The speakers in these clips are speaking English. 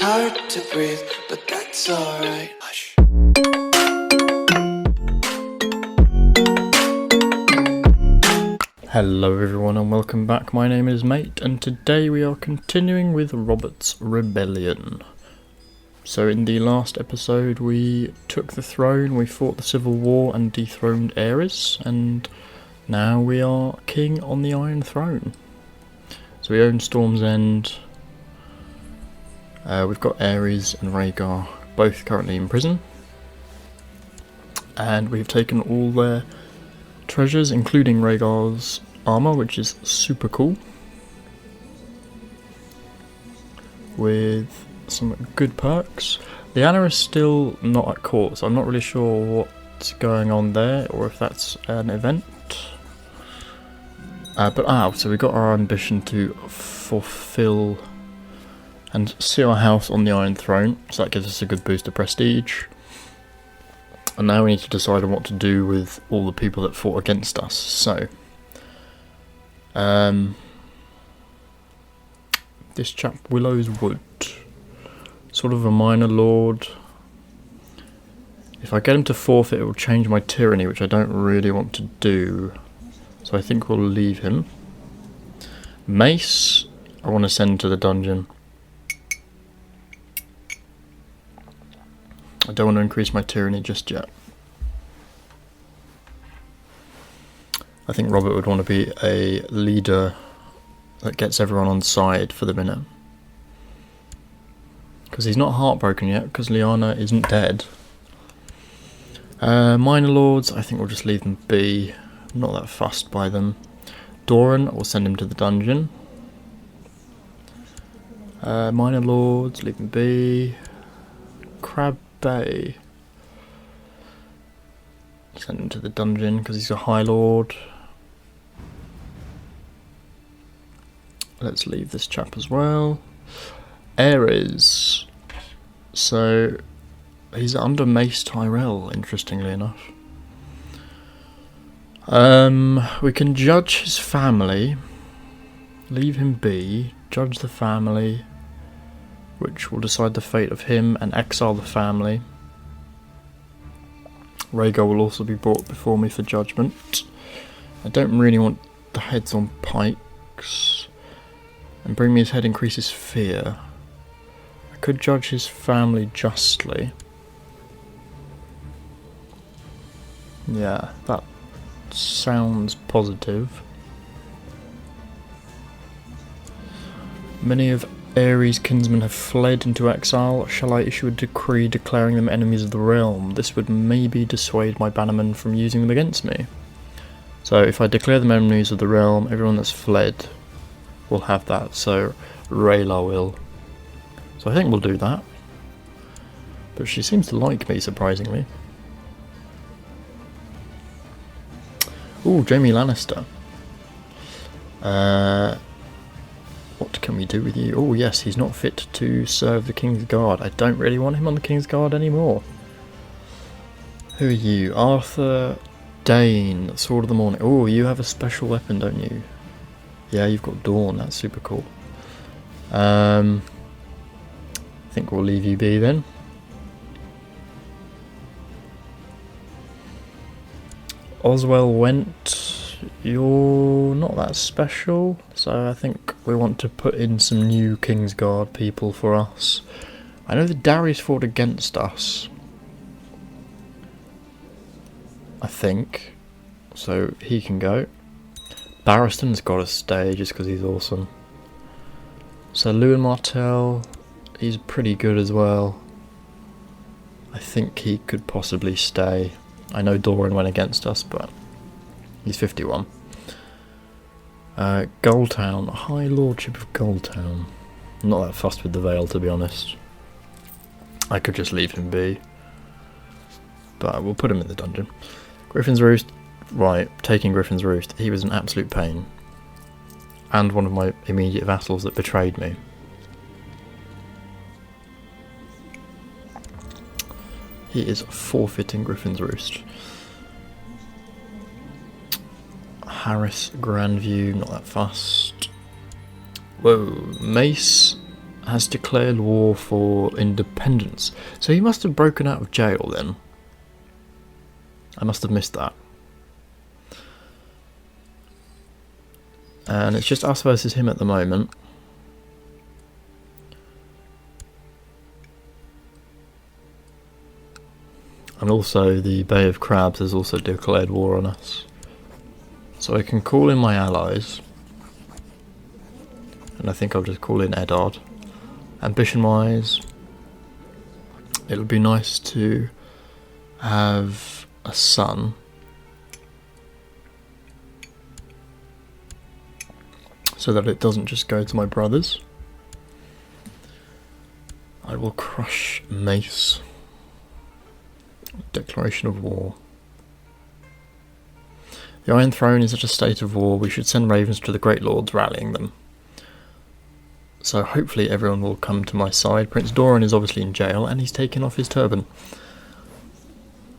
It's hard to breathe, but that's alright. Hush. Hello everyone and welcome back. My name is M.A.T.E and today we are continuing with Robert's Rebellion. So in the last episode we took the throne, we fought the civil war and dethroned Ares, and now we are king on the Iron Throne. So we own Storm's End. We've got Ares and Rhaegar both currently in prison, and we've taken all their treasures, including Rhaegar's armor, which is super cool, with some good perks. Lyanna is still not at court, so I'm not really sure what's going on there, or if that's an event. So we got our ambition to fulfill and see our house on the Iron Throne, so that gives us a good boost of prestige. And now we need to decide on what to do with all the people that fought against us. So, this chap, Willow's Wood, sort of a minor lord. If I get him to forfeit, it will change my tyranny, which I don't really want to do. So I think we'll leave him. Mace, I want to send to the dungeon. I don't want to increase my tyranny just yet. I think Robert would want to be a leader that gets everyone on side for the minute. Because he's not heartbroken yet, because Lyanna isn't dead. Minor Lords, I think we'll just leave them be. I'm not that fussed by them. Doran, we'll send him to the dungeon. Minor Lords, leave them be. Crab Bay. Send him to the dungeon because he's a High Lord. Let's leave this chap as well. Ares. So he's under Mace Tyrell, interestingly enough. We can judge his family. Leave him be. Judge the family, which will decide the fate of him, and exile the family. Rhaegar will also be brought before me for judgment. I don't really want the heads on pikes. And bring me his head increases fear. I could judge his family justly. Yeah, that sounds positive. Many of Ares' kinsmen have fled into exile. Shall I issue a decree declaring them enemies of the realm? This would maybe dissuade my bannermen from using them against me. So if I declare them enemies of the realm, everyone that's fled will have that. So Rhaegar will. So I think we'll do that. But she seems to like me, surprisingly. Ooh, Jaime Lannister. What can we do with you? Oh yes, he's not fit to serve the King's Guard. I don't really want him on the King's Guard anymore. Who are you? Arthur Dane, Sword of the Morning. Oh, you have a special weapon, don't you? Yeah, you've got Dawn, that's super cool. I think we'll leave you be then. Oswell Went. You're not that special, so I think we want to put in some new Kingsguard people for us. I know that Darius fought against us, I think, so he can go. Barristan's got to stay just because he's awesome. So Lewin Martell, he's pretty good as well. I think he could possibly stay. I know Doran went against us, but he's 51. Goldtown, High Lordship of Goldtown. I'm not that fussed with the Vale, to be honest. I could just leave him be, but we'll put him in the dungeon. Griffin's Roost, right, taking Griffin's Roost. He was an absolute pain, and one of my immediate vassals that betrayed me. He is forfeiting Griffin's Roost. Harris, Grandview, not that fussed. Whoa, Mace has declared war for independence. So he must have broken out of jail then. I must have missed that. And it's just us versus him at the moment. And also the Bay of Crabs has also declared war on us. So I can call in my allies. And I think I'll just call in Eddard. Ambition wise, it would be nice to have a son. So that it doesn't just go to my brothers. I will crush Mace. Declaration of war. The Iron Throne is at a state of war. We should send ravens to the Great Lords, rallying them. So hopefully everyone will come to my side. Prince Doran is obviously in jail and he's taken off his turban.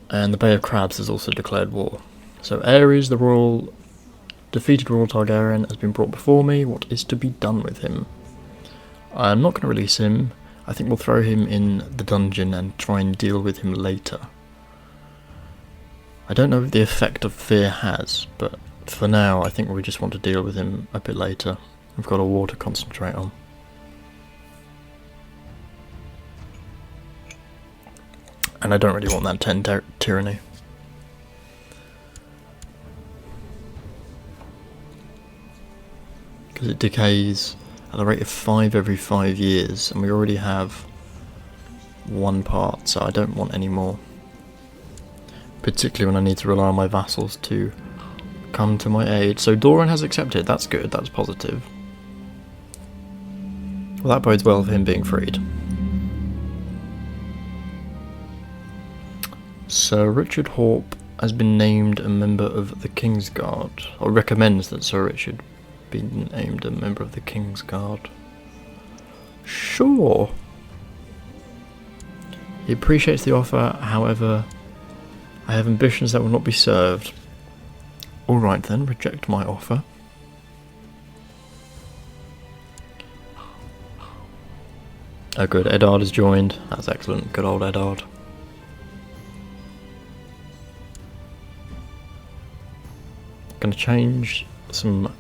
And the Bay of Crabs has also declared war. So Ares, the defeated royal Targaryen, has been brought before me. What is to be done with him? I'm not going to release him. I think we'll throw him in the dungeon and try and deal with him later. I don't know what the effect of fear has, but for now I think we just want to deal with him a bit later. We've got a war to concentrate on. And I don't really want that 10 tyranny. Because it decays at the rate of 5 every 5 years, and we already have 1 part, so I don't want any more. Particularly when I need to rely on my vassals to come to my aid. So Doran has accepted, that's good, that's positive. Well, that bodes well for him being freed. Sir Richard Hawpe has been named a member of the King's Guard, or recommends that Sir Richard be named a member of the King's Guard. Sure. He appreciates the offer, however, I have ambitions that will not be served. Alright then, reject my offer. Oh good, Eddard has joined. That's excellent, good old Eddard. Going to change some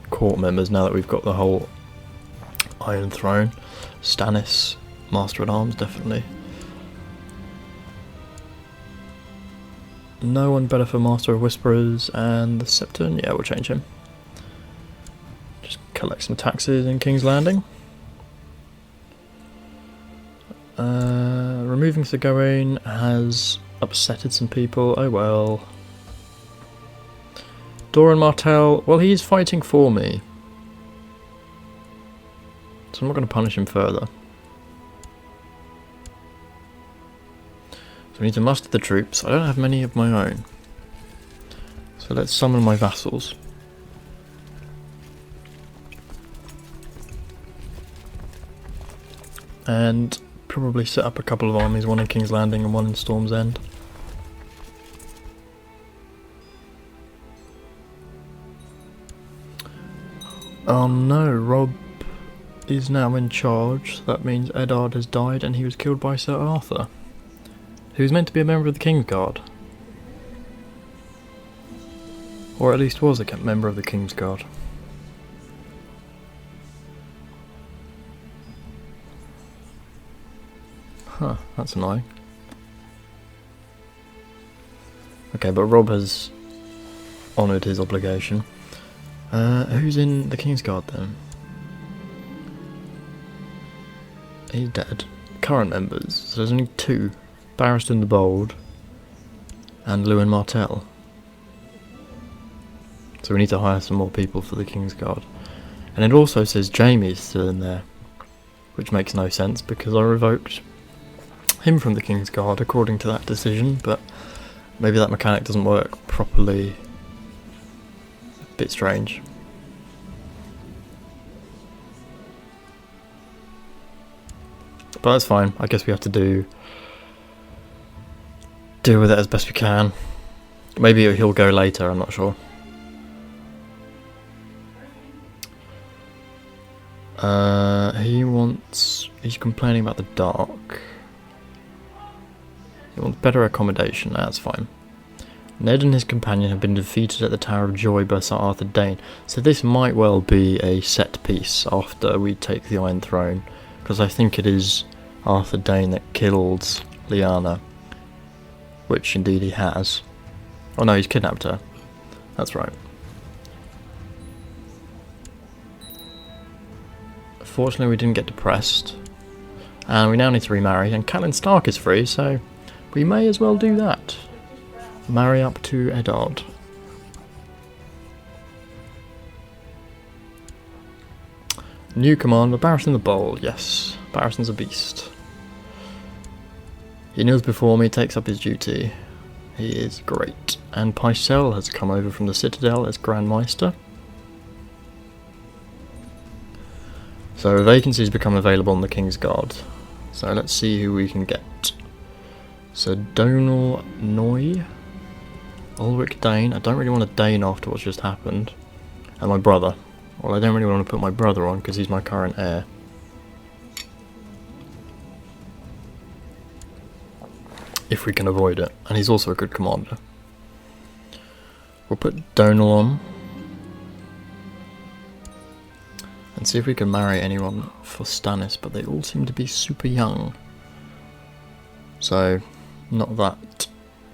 court members now that we've got the whole Iron Throne. Stannis, Master at Arms, definitely. No one better for Master of Whisperers, and the Septon, yeah, we'll change him. Just collect some taxes in King's Landing. Removing Sir Gawain has upsetted some people, oh well. Doran Martell, well, he's fighting for me. So I'm not going to punish him further. So we need to muster the troops. I don't have many of my own. So let's summon my vassals. And probably set up a couple of armies, one in King's Landing and one in Storm's End. Oh no, Rob is now in charge. That means Eddard has died and he was killed by Sir Arthur, who's meant to be a member of the King's Guard. Or at least was a member of the King's Guard. Huh, that's annoying. Okay, but Rob has honoured his obligation. Who's in the King's Guard then? He's dead. Current members, so there's only 2. Barristan the Bold and Lewin Martell. So we need to hire some more people for the King's Guard. And it also says Jamie's still in there, which makes no sense because I revoked him from the King's Guard according to that decision, but maybe that mechanic doesn't work properly. A bit strange. But that's fine, I guess we have to deal with it as best we can. Maybe he'll go later, I'm not sure. He's complaining about the dark. He wants better accommodation. That's fine. Ned and his companion have been defeated at the Tower of Joy by Sir Arthur Dane. So this might well be a set piece after we take the Iron Throne, because I think it is Arthur Dane that killed Lyanna, which indeed he has. Oh no, he's kidnapped her. That's right. Fortunately we didn't get depressed, and we now need to remarry, and Catelyn Stark is free, so we may as well do that. Marry up to Eddard. New commander, Barristan the Bold. Yes, Barristan's a beast. He kneels before me, takes up his duty. He is great. And Pycelle has come over from the Citadel as Grand Maester. So vacancies become available on the King's Guard. So let's see who we can get. So Donal Noy, Ulrich Dane. I don't really want a Dane after what's just happened. And my brother. Well, I don't really want to put my brother on because he's my current heir. If we can avoid it. And he's also a good commander. We'll put Donal on. And see if we can marry anyone for Stannis, but they all seem to be super young. So, not that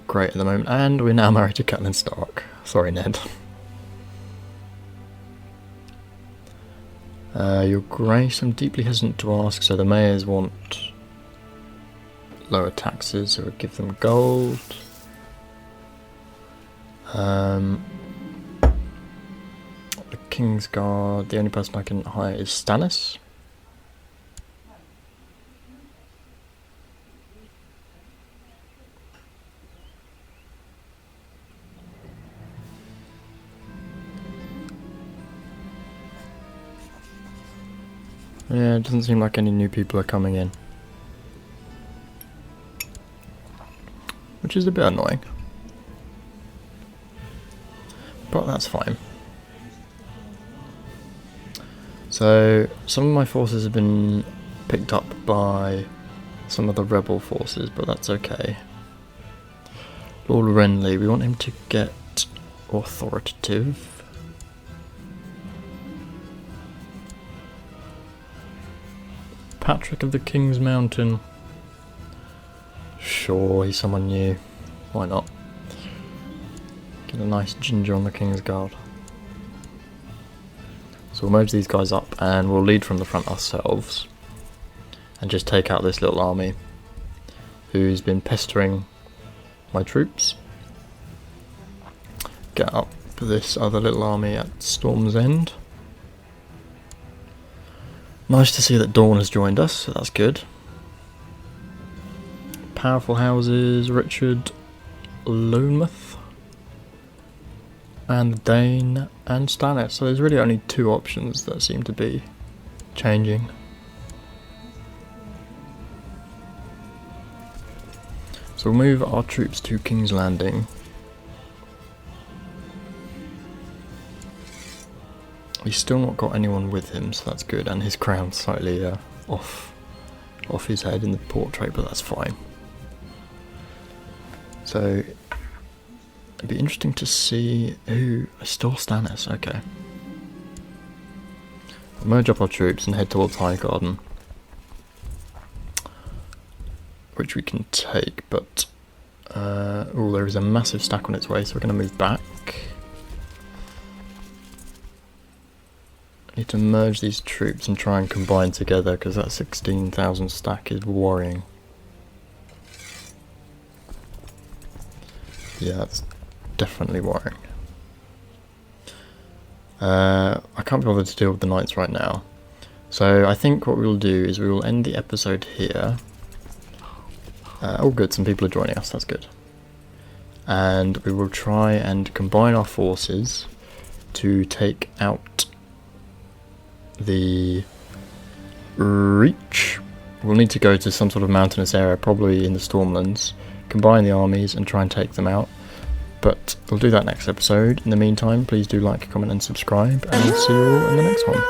great at the moment. And we're now married to Catelyn Stark. Sorry, Ned. Your Grace, I'm deeply hesitant to ask, so the mayors want lower taxes, so we'll give them gold. The King's Guard, the only person I can hire is Stannis. Yeah, it doesn't seem like any new people are coming in. Which is a bit annoying. But that's fine. So, some of my forces have been picked up by some of the rebel forces, but that's okay. Lord Renly, we want him to get authoritative. Patrick of the King's Mountain. Sure, he's someone new. Why not? Get a nice ginger on the King's Guard. So we'll merge these guys up and we'll lead from the front ourselves. And just take out this little army who's been pestering my troops. Get up this other little army at Storm's End. Nice to see that Dawn has joined us, so that's good. Powerful houses, Richard, Lonemouth, and Dane, and Stannis. So there's really only two options that seem to be changing. So we'll move our troops to King's Landing. He's still not got anyone with him, so that's good, and his crown's slightly off his head in the portrait, but that's fine. So it'd be interesting to see who... Still Stannis, okay. We'll merge up our troops and head towards Highgarden, which we can take, but oh, there is a massive stack on its way, so we're going to move back. Need to merge these troops and try and combine together, because that 16,000 stack is worrying. Yeah, that's definitely worrying. I can't be bothered to deal with the knights right now. So I think what we'll do is we will end the episode here. Oh good, some people are joining us, that's good. And we will try and combine our forces to take out the Reach. We'll need to go to some sort of mountainous area, probably in the Stormlands, combine the armies and try and take them out. But we'll do that next episode. In the meantime, please do like, comment and subscribe, and we'll see you all in the next one.